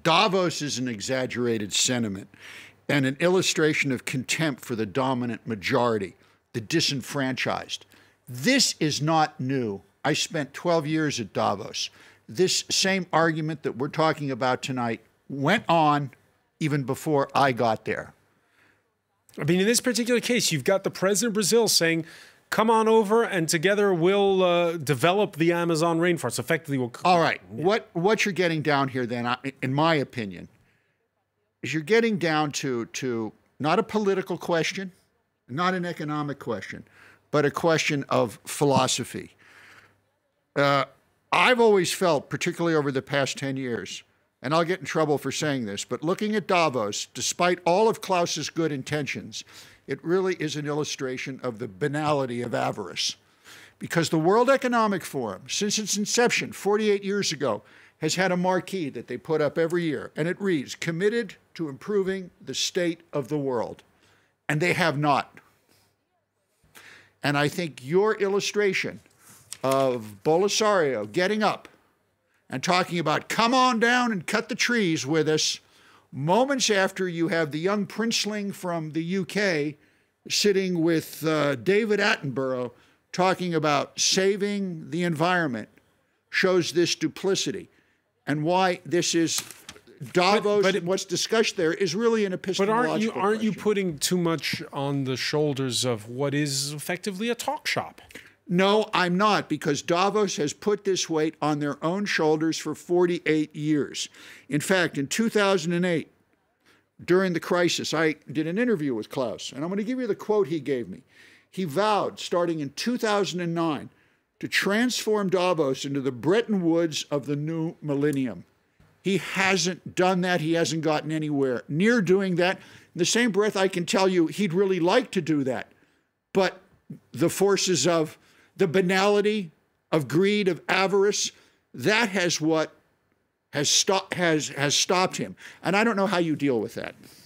Davos is an exaggerated sentiment and an illustration of contempt for the dominant majority, the disenfranchised. This is not new. I spent 12 years at Davos. This same argument that we're talking about tonight went on even before I got there. I mean, in this particular case, you've got the president of Brazil saying, come on over and together we'll develop the Amazon rainforest. Effectively, we'll... All right. Yeah. What you're getting down here then, in my opinion, is you're getting down to not a political question, not an economic question, but a question of philosophy. I've always felt, particularly over the past 10 years, and I'll get in trouble for saying this, but looking at Davos, despite all of Klaus's good intentions, it really is an illustration of the banality of avarice. Because the World Economic Forum, since its inception 48 years ago, has had a marquee that they put up every year, and it reads, committed to improving the state of the world. And they have not. And I think your illustration of Bolisario getting up and talking about, come on down and cut the trees with us, moments after you have the young princeling from the UK sitting with David Attenborough talking about saving the environment, shows this duplicity and why this is Davos and what's discussed there is really an epistemological But aren't you putting too much on the shoulders of what is effectively a talk shop? No, I'm not, because Davos has put this weight on their own shoulders for 48 years. In fact, in 2008, during the crisis, I did an interview with Klaus, and I'm going to give you the quote he gave me. He vowed, starting in 2009, to transform Davos into the Bretton Woods of the new millennium. He hasn't done that. He hasn't gotten anywhere near doing that. In the same breath, I can tell you he'd really like to do that. But the forces of the banality, of greed, of avarice, that has what has stopped him. And I don't know how you deal with that.